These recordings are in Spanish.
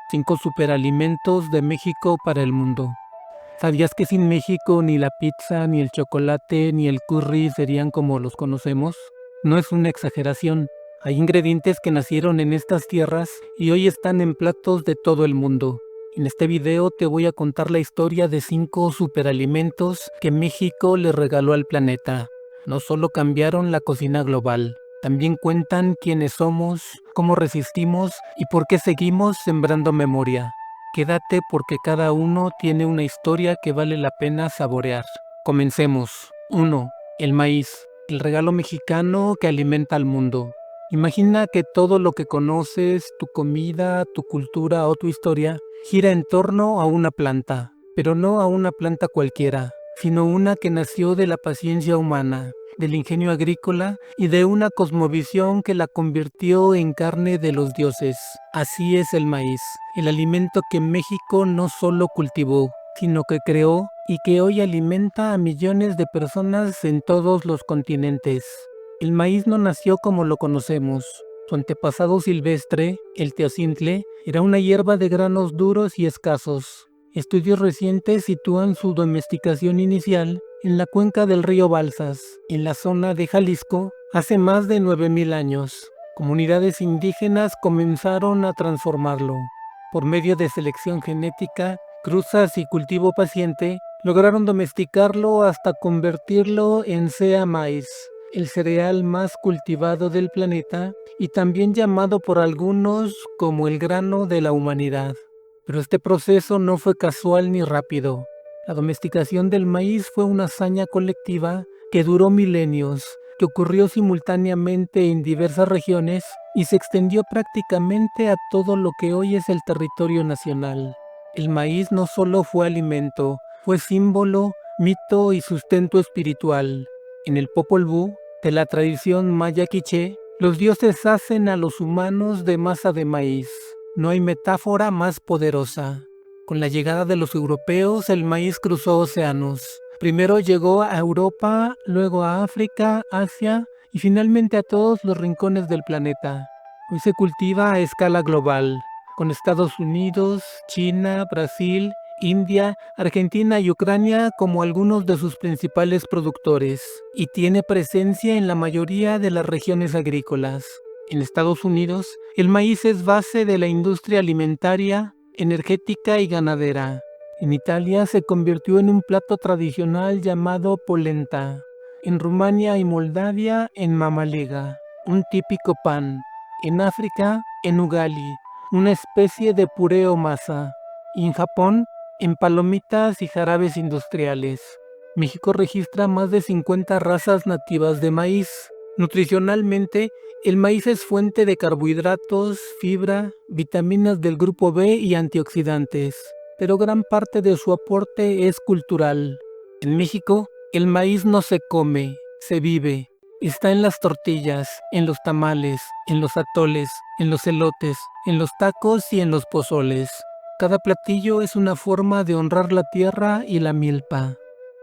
5 superalimentos de México para el mundo. ¿Sabías que sin México ni la pizza, ni el chocolate, ni el curry serían como los conocemos? No es una exageración. Hay ingredientes que nacieron en estas tierras y hoy están en platos de todo el mundo. En este video te voy a contar la historia de 5 superalimentos que México le regaló al planeta. No solo cambiaron la cocina global, también cuentan quiénes somos, cómo resistimos y por qué seguimos sembrando memoria. Quédate porque cada uno tiene una historia que vale la pena saborear. Comencemos. 1. El maíz, el regalo mexicano que alimenta al mundo. Imagina que todo lo que conoces, tu comida, tu cultura o tu historia, gira en torno a una planta, pero no a una planta cualquiera, sino una que nació de la paciencia humana, del ingenio agrícola y de una cosmovisión que la convirtió en carne de los dioses. Así es el maíz, el alimento que México no solo cultivó, sino que creó y que hoy alimenta a millones de personas en todos los continentes. El maíz no nació como lo conocemos. Su antepasado silvestre, el teocintle, era una hierba de granos duros y escasos. Estudios recientes sitúan su domesticación inicial en la cuenca del río Balsas, en la zona de Jalisco, hace más de 9000 años. Comunidades indígenas comenzaron a transformarlo. Por medio de selección genética, cruzas y cultivo paciente, lograron domesticarlo hasta convertirlo en sea maíz, el cereal más cultivado del planeta y también llamado por algunos como el grano de la humanidad. Pero este proceso no fue casual ni rápido. La domesticación del maíz fue una hazaña colectiva que duró milenios, que ocurrió simultáneamente en diversas regiones y se extendió prácticamente a todo lo que hoy es el territorio nacional. El maíz no solo fue alimento, fue símbolo, mito y sustento espiritual. En el Popol Vuh, de la tradición maya quiché, los dioses hacen a los humanos de masa de maíz. No hay metáfora más poderosa. Con la llegada de los europeos, el maíz cruzó océanos. Primero llegó a Europa, luego a África, Asia y finalmente a todos los rincones del planeta. Hoy se cultiva a escala global, con Estados Unidos, China, Brasil, India, Argentina y Ucrania como algunos de sus principales productores, y tiene presencia en la mayoría de las regiones agrícolas. En Estados Unidos, el maíz es base de la industria alimentaria, energética y ganadera. En Italia se convirtió en un plato tradicional llamado polenta. En Rumania y Moldavia en mamalega, un típico pan. En África, en ugali, una especie de puré o masa. Y en Japón, en palomitas y jarabes industriales. México registra más de 50 razas nativas de maíz. Nutricionalmente, el maíz es fuente de carbohidratos, fibra, vitaminas del grupo B y antioxidantes, pero gran parte de su aporte es cultural. En México, el maíz no se come, se vive. Está en las tortillas, en los tamales, en los atoles, en los elotes, en los tacos y en los pozoles. Cada platillo es una forma de honrar la tierra y la milpa.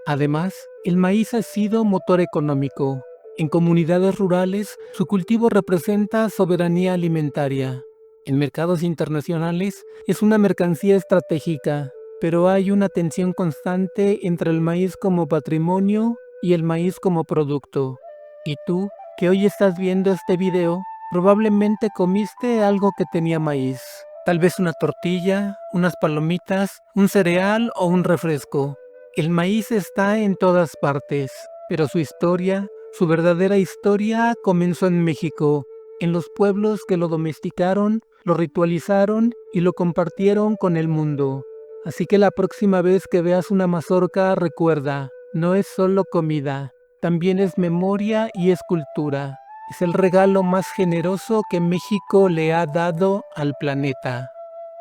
Además, el maíz ha sido motor económico. En comunidades rurales, su cultivo representa soberanía alimentaria. En mercados internacionales, es una mercancía estratégica, pero hay una tensión constante entre el maíz como patrimonio y el maíz como producto. Y tú, que hoy estás viendo este video, probablemente comiste algo que tenía maíz. Tal vez una tortilla, unas palomitas, un cereal o un refresco. El maíz está en todas partes, pero su historia, su verdadera historia, comenzó en México, en los pueblos que lo domesticaron, lo ritualizaron y lo compartieron con el mundo. Así que la próxima vez que veas una mazorca, recuerda, no es solo comida, también es memoria y es cultura. Es el regalo más generoso que México le ha dado al planeta.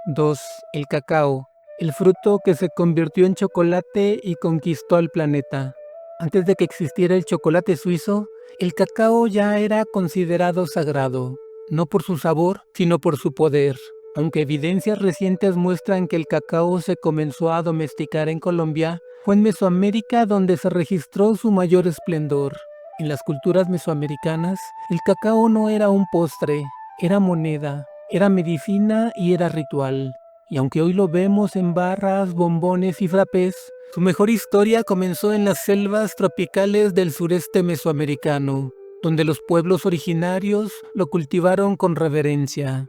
2. El cacao, el fruto que se convirtió en chocolate y conquistó al planeta. Antes de que existiera el chocolate suizo, el cacao ya era considerado sagrado, no por su sabor, sino por su poder. Aunque evidencias recientes muestran que el cacao se comenzó a domesticar en Colombia, fue en Mesoamérica donde se registró su mayor esplendor. En las culturas mesoamericanas, el cacao no era un postre, era moneda, era medicina y era ritual. y aunque hoy lo vemos en barras, bombones y frappés, su mejor historia comenzó en las selvas tropicales del sureste mesoamericano, donde los pueblos originarios lo cultivaron con reverencia.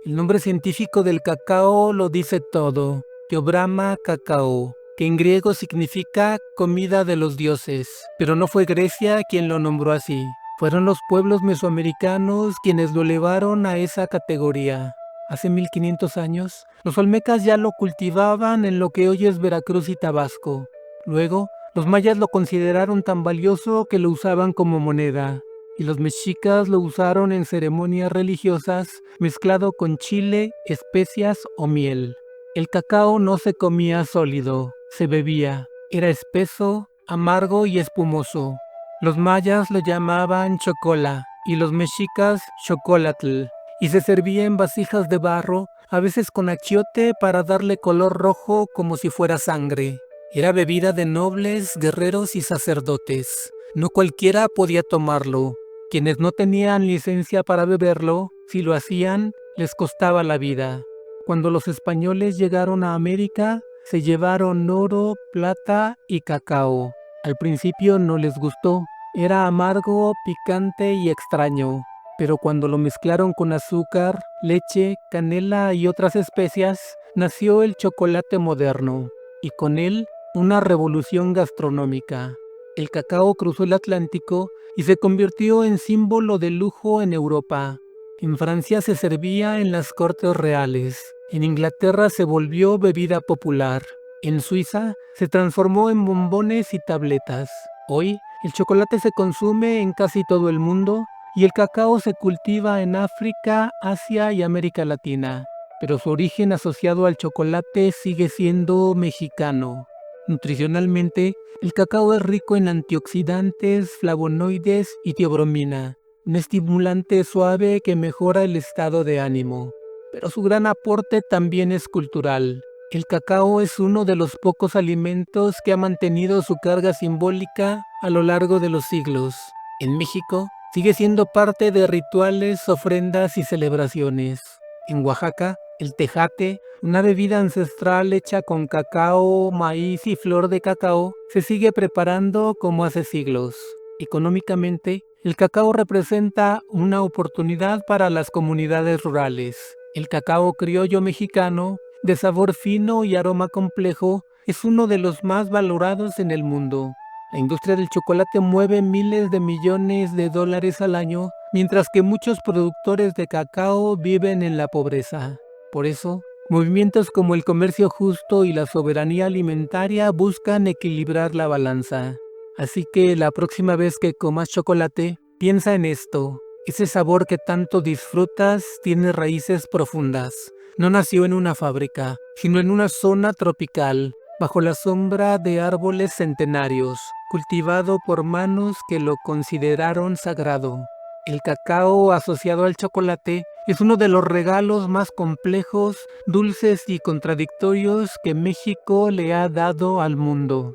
El nombre científico del cacao lo dice todo, Theobroma cacao, que en griego significa comida de los dioses, pero no fue Grecia quien lo nombró así. Fueron los pueblos mesoamericanos quienes lo elevaron a esa categoría. Hace 1500 años, los olmecas ya lo cultivaban en lo que hoy es Veracruz y Tabasco. Luego, los mayas lo consideraron tan valioso que lo usaban como moneda, y los mexicas lo usaron en ceremonias religiosas mezclado con chile, especias o miel. El cacao no se comía sólido, se bebía. Era espeso, amargo y espumoso. Los mayas lo llamaban chocola y los mexicas chocolatl, y se servía en vasijas de barro, a veces con achiote para darle color rojo como si fuera sangre. Era bebida de nobles, guerreros y sacerdotes. No cualquiera podía tomarlo. Quienes no tenían licencia para beberlo, si lo hacían, les costaba la vida. Cuando los españoles llegaron a América, se llevaron oro, plata y cacao. Al principio no les gustó, era amargo, picante y extraño, pero cuando lo mezclaron con azúcar, leche, canela y otras especias, nació el chocolate moderno, y con él una revolución gastronómica. El cacao cruzó el Atlántico y se convirtió en símbolo de lujo en Europa. En Francia se servía en las cortes reales, en Inglaterra se volvió bebida popular, en Suiza se transformó en bombones y tabletas. Hoy, el chocolate se consume en casi todo el mundo y el cacao se cultiva en África, Asia y América Latina, pero su origen asociado al chocolate sigue siendo mexicano. Nutricionalmente, el cacao es rico en antioxidantes, flavonoides y teobromina, un estimulante suave que mejora el estado de ánimo. Pero su gran aporte también es cultural. El cacao es uno de los pocos alimentos que ha mantenido su carga simbólica a lo largo de los siglos. En México, sigue siendo parte de rituales, ofrendas y celebraciones. En Oaxaca, el tejate, una bebida ancestral hecha con cacao, maíz y flor de cacao, se sigue preparando como hace siglos. Económicamente, el cacao representa una oportunidad para las comunidades rurales. El cacao criollo mexicano, de sabor fino y aroma complejo, es uno de los más valorados en el mundo. La industria del chocolate mueve miles de millones de dólares al año, mientras que muchos productores de cacao viven en la pobreza. Por eso, movimientos como el comercio justo y la soberanía alimentaria buscan equilibrar la balanza. Así que la próxima vez que comas chocolate, piensa en esto. Ese sabor que tanto disfrutas tiene raíces profundas. No nació en una fábrica, sino en una zona tropical, bajo la sombra de árboles centenarios, cultivado por manos que lo consideraron sagrado. El cacao asociado al chocolate es uno de los regalos más complejos, dulces y contradictorios que México le ha dado al mundo.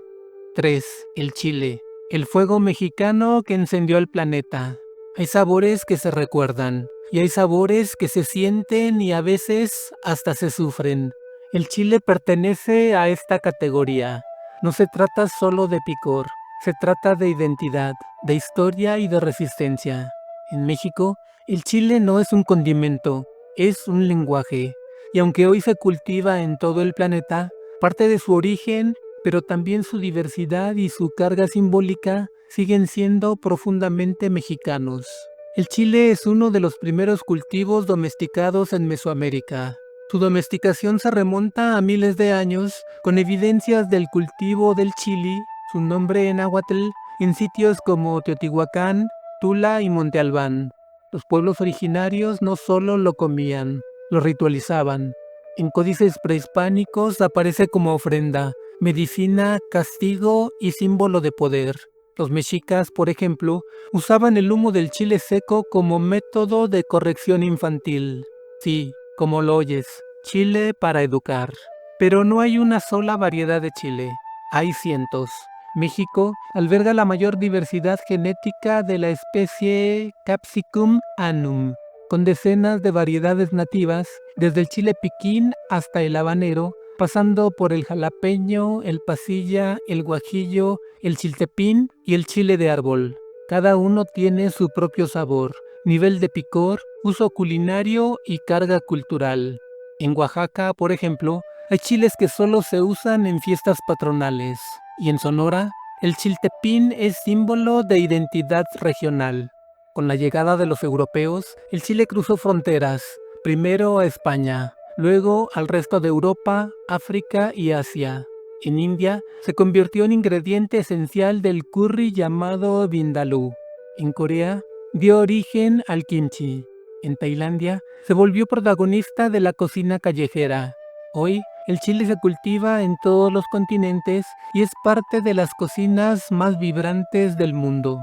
3. El chile, el fuego mexicano que encendió el planeta. Hay sabores que se recuerdan, y hay sabores que se sienten y a veces hasta se sufren. El chile pertenece a esta categoría. No se trata solo de picor, se trata de identidad, de historia y de resistencia. En México, el chile no es un condimento, es un lenguaje. Y aunque hoy se cultiva en todo el planeta, parte de su origen, pero también su diversidad y su carga simbólica, siguen siendo profundamente mexicanos. El chile es uno de los primeros cultivos domesticados en Mesoamérica. Su domesticación se remonta a miles de años, con evidencias del cultivo del chili, su nombre en náhuatl, en sitios como Teotihuacán, Tula y Monte Albán. Los pueblos originarios no solo lo comían, lo ritualizaban. En códices prehispánicos aparece como ofrenda, medicina, castigo y símbolo de poder. Los mexicas, por ejemplo, usaban el humo del chile seco como método de corrección infantil. Sí, como lo oyes, chile para educar. Pero no hay una sola variedad de chile, hay cientos. México alberga la mayor diversidad genética de la especie Capsicum annum, con decenas de variedades nativas, desde el chile piquín hasta el habanero, pasando por el jalapeño, el pasilla, el guajillo, el chiltepín y el chile de árbol. Cada uno tiene su propio sabor, nivel de picor, uso culinario y carga cultural. En Oaxaca, por ejemplo, hay chiles que solo se usan en fiestas patronales, y en Sonora, el chiltepín es símbolo de identidad regional. Con la llegada de los europeos, el chile cruzó fronteras, primero a España, luego al resto de Europa, África y Asia. En India se convirtió en ingrediente esencial del curry llamado vindaloo. En Corea dio origen al kimchi. En Tailandia se volvió protagonista de la cocina callejera. Hoy el chile se cultiva en todos los continentes y es parte de las cocinas más vibrantes del mundo.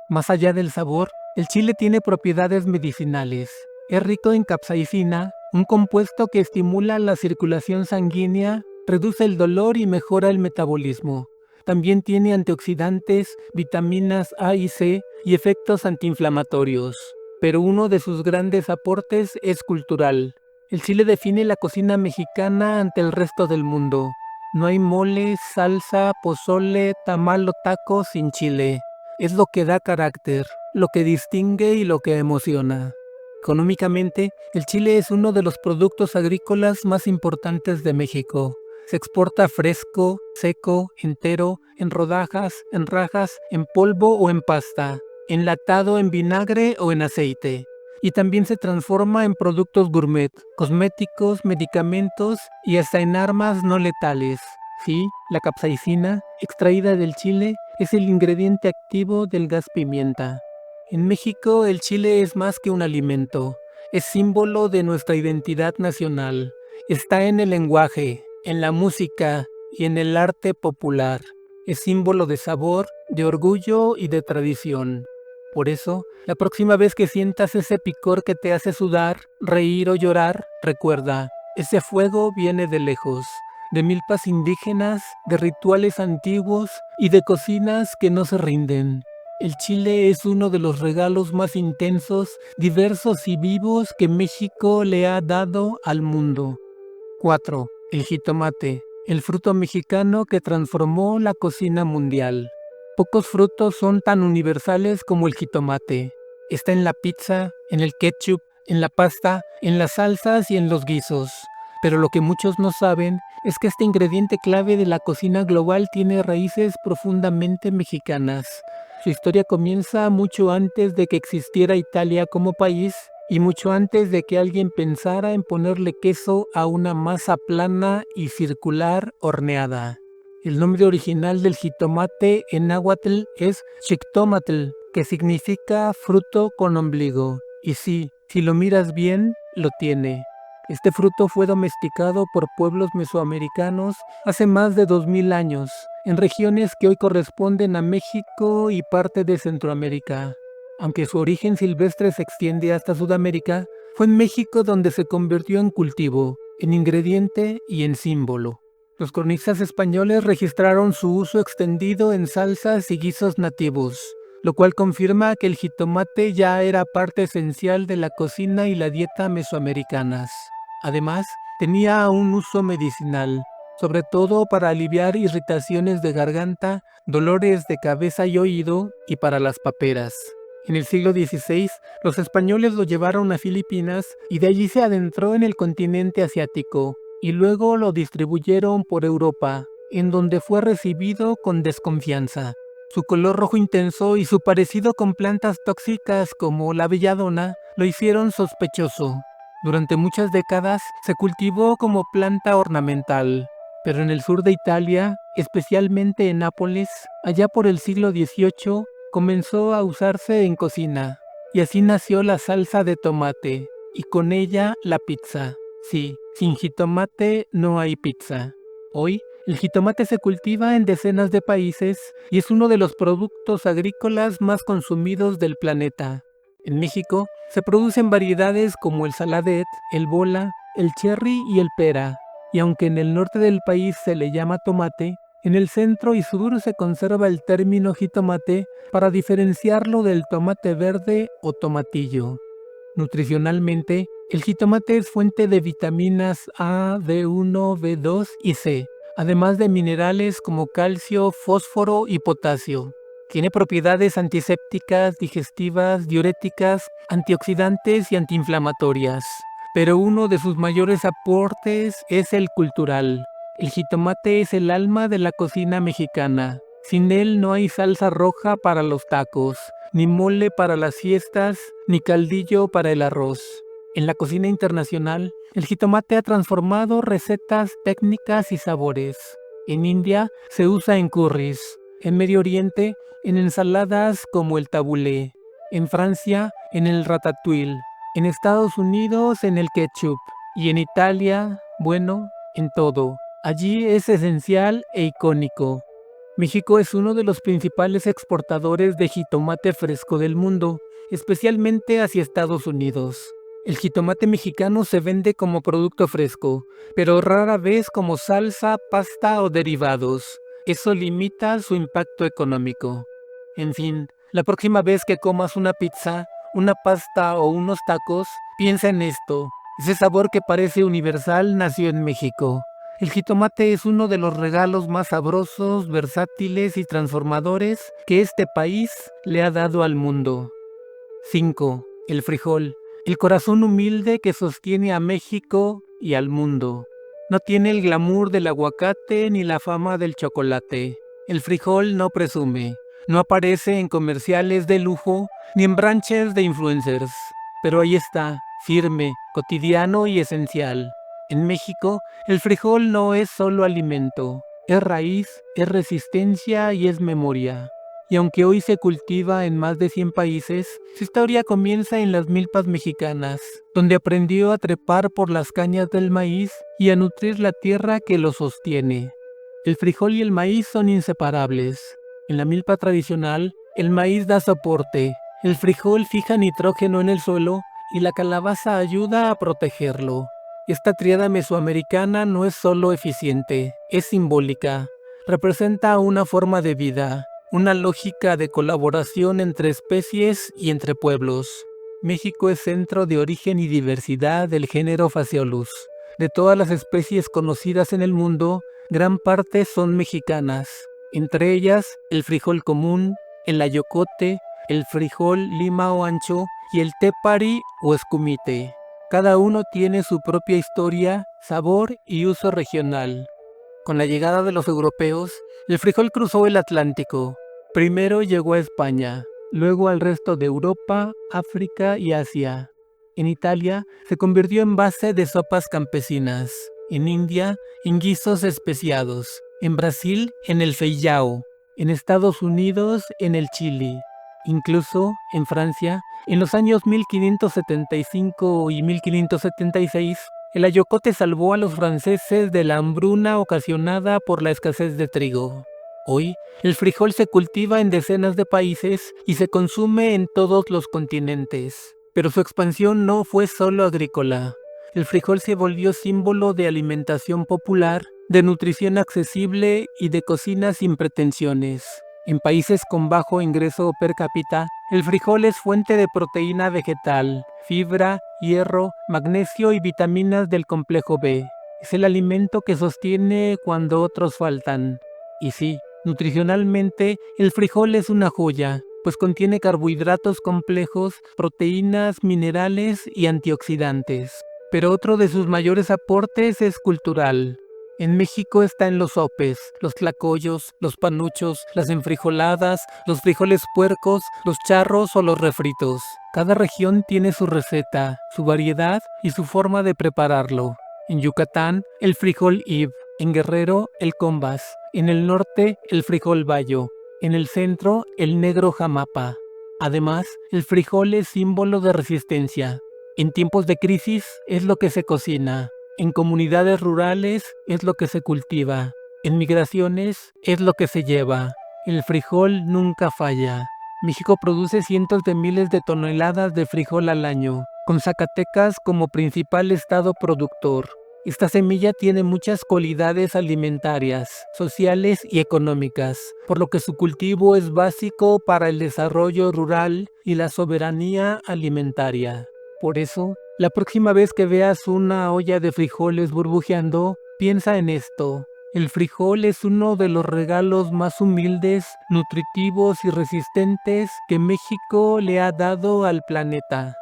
Más allá del sabor, el chile tiene propiedades medicinales. Es rico en capsaicina, un compuesto que estimula la circulación sanguínea, reduce el dolor y mejora el metabolismo. También tiene antioxidantes, vitaminas A y C y efectos antiinflamatorios. Pero uno de sus grandes aportes es cultural. El chile define la cocina mexicana ante el resto del mundo. No hay mole, salsa, pozole, tamal o taco sin chile. Es lo que da carácter, lo que distingue y lo que emociona. Económicamente, el chile es uno de los productos agrícolas más importantes de México. Se exporta fresco, seco, entero, en rodajas, en rajas, en polvo o en pasta, enlatado en vinagre o en aceite. Y también se transforma en productos gourmet, cosméticos, medicamentos y hasta en armas no letales. Sí, la capsaicina, extraída del chile, es el ingrediente activo del gas pimienta. En México el chile es más que un alimento, es símbolo de nuestra identidad nacional. Está en el lenguaje, en la música y en el arte popular. Es símbolo de sabor, de orgullo y de tradición. Por eso, la próxima vez que sientas ese picor que te hace sudar, reír o llorar, recuerda, ese fuego viene de lejos, de milpas indígenas, de rituales antiguos y de cocinas que no se rinden. El chile es uno de los regalos más intensos, diversos y vivos que México le ha dado al mundo. 4. El jitomate, el fruto mexicano que transformó la cocina mundial. Pocos frutos son tan universales como el jitomate. Está en la pizza, en el ketchup, en la pasta, en las salsas y en los guisos. Pero lo que muchos no saben es que este ingrediente clave de la cocina global tiene raíces profundamente mexicanas. Su historia comienza mucho antes de que existiera Italia como país y mucho antes de que alguien pensara en ponerle queso a una masa plana y circular horneada. El nombre original del jitomate en náhuatl es xictómatl, que significa fruto con ombligo. Y sí, si lo miras bien, lo tiene. Este fruto fue domesticado por pueblos mesoamericanos hace más de 2000 años, en regiones que hoy corresponden a México y parte de Centroamérica. Aunque su origen silvestre se extiende hasta Sudamérica, fue en México donde se convirtió en cultivo, en ingrediente y en símbolo. Los cronistas españoles registraron su uso extendido en salsas y guisos nativos, lo cual confirma que el jitomate ya era parte esencial de la cocina y la dieta mesoamericanas. Además, tenía un uso medicinal, sobre todo para aliviar irritaciones de garganta, dolores de cabeza y oído y para las paperas. En el siglo XVI, los españoles lo llevaron a Filipinas y de allí se adentró en el continente asiático, y luego lo distribuyeron por Europa, en donde fue recibido con desconfianza. Su color rojo intenso y su parecido con plantas tóxicas como la belladona lo hicieron sospechoso. Durante muchas décadas se cultivó como planta ornamental, pero en el sur de Italia, especialmente en Nápoles, allá por el siglo XVIII, comenzó a usarse en cocina, y así nació la salsa de tomate, y con ella la pizza. Sí, sin jitomate no hay pizza. Hoy, el jitomate se cultiva en decenas de países y es uno de los productos agrícolas más consumidos del planeta. En México, se producen variedades como el saladet, el bola, el cherry y el pera, y aunque en el norte del país se le llama tomate, en el centro y sur se conserva el término jitomate para diferenciarlo del tomate verde o tomatillo. Nutricionalmente, el jitomate es fuente de vitaminas A, B1, B2 y C, además de minerales como calcio, fósforo y potasio. Tiene propiedades antisépticas, digestivas, diuréticas, antioxidantes y antiinflamatorias. Pero uno de sus mayores aportes es el cultural. El jitomate es el alma de la cocina mexicana. Sin él no hay salsa roja para los tacos, ni mole para las fiestas, ni caldillo para el arroz. En la cocina internacional, el jitomate ha transformado recetas, técnicas y sabores. En India se usa en curries, en Medio Oriente en ensaladas como el tabulé, en Francia en el ratatouille, en Estados Unidos en el ketchup y en Italia, bueno, en todo. Allí es esencial e icónico. México es uno de los principales exportadores de jitomate fresco del mundo, especialmente hacia Estados Unidos. El jitomate mexicano se vende como producto fresco, pero rara vez como salsa, pasta o derivados. Eso limita su impacto económico. En fin, la próxima vez que comas una pizza, una pasta o unos tacos, piensa en esto. Ese sabor que parece universal nació en México. El jitomate es uno de los regalos más sabrosos, versátiles y transformadores que este país le ha dado al mundo. 5. El frijol, el corazón humilde que sostiene a México y al mundo. No tiene el glamour del aguacate ni la fama del chocolate. El frijol no presume, no aparece en comerciales de lujo ni en branches de influencers. Pero ahí está, firme, cotidiano y esencial. En México, el frijol no es solo alimento, es raíz, es resistencia y es memoria. Y aunque hoy se cultiva en más de 100 países, su historia comienza en las milpas mexicanas, donde aprendió a trepar por las cañas del maíz y a nutrir la tierra que lo sostiene. El frijol y el maíz son inseparables. En la milpa tradicional, el maíz da soporte, el frijol fija nitrógeno en el suelo y la calabaza ayuda a protegerlo. Esta tríada mesoamericana no es solo eficiente, es simbólica. Representa una forma de vida, una lógica de colaboración entre especies y entre pueblos. México es centro de origen y diversidad del género Phaseolus. De todas las especies conocidas en el mundo, gran parte son mexicanas. Entre ellas, el frijol común, el ayocote, el frijol lima o ancho y el tepari o escumite. Cada uno tiene su propia historia, sabor y uso regional. Con la llegada de los europeos, el frijol cruzó el Atlántico. Primero llegó a España, luego al resto de Europa, África y Asia. En Italia se convirtió en base de sopas campesinas. En India, en guisos especiados. En Brasil, en el feijão. En Estados Unidos, en el chili. Incluso, en Francia, en los años 1575 y 1576, el ayocote salvó a los franceses de la hambruna ocasionada por la escasez de trigo. Hoy, el frijol se cultiva en decenas de países y se consume en todos los continentes. Pero su expansión no fue solo agrícola. El frijol se volvió símbolo de alimentación popular, de nutrición accesible y de cocina sin pretensiones. En países con bajo ingreso per cápita, el frijol es fuente de proteína vegetal, fibra, hierro, magnesio y vitaminas del complejo B. Es el alimento que sostiene cuando otros faltan. Y sí, nutricionalmente, el frijol es una joya, pues contiene carbohidratos complejos, proteínas, minerales y antioxidantes. Pero otro de sus mayores aportes es cultural. En México está en los sopes, los tlacoyos, los panuchos, las enfrijoladas, los frijoles puercos, los charros o los refritos. Cada región tiene su receta, su variedad y su forma de prepararlo. En Yucatán, el frijol ib, en Guerrero, el combas, en el norte, el frijol bayo, en el centro, el negro jamapa. Además, el frijol es símbolo de resistencia. En tiempos de crisis es lo que se cocina. En comunidades rurales es lo que se cultiva. En migraciones es lo que se lleva. El frijol nunca falla. México produce cientos de miles de toneladas de frijol al año, con Zacatecas como principal estado productor. Esta semilla tiene muchas cualidades alimentarias, sociales y económicas, por lo que su cultivo es básico para el desarrollo rural y la soberanía alimentaria. Por eso, la próxima vez que veas una olla de frijoles burbujeando, piensa en esto. El frijol es uno de los regalos más humildes, nutritivos y resistentes que México le ha dado al planeta.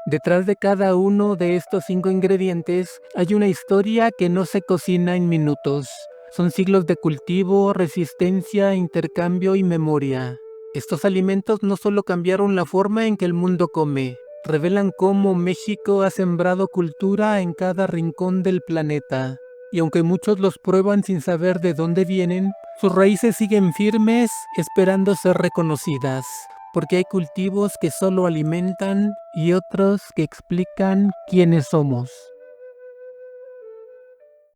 Detrás de cada uno de estos 5 ingredientes hay una historia que no se cocina en minutos. Son siglos de cultivo, resistencia, intercambio y memoria. Estos alimentos no solo cambiaron la forma en que el mundo come, revelan cómo México ha sembrado cultura en cada rincón del planeta. Y aunque muchos los prueban sin saber de dónde vienen, sus raíces siguen firmes, esperando ser reconocidas. Porque hay cultivos que solo alimentan y otros que explican quiénes somos.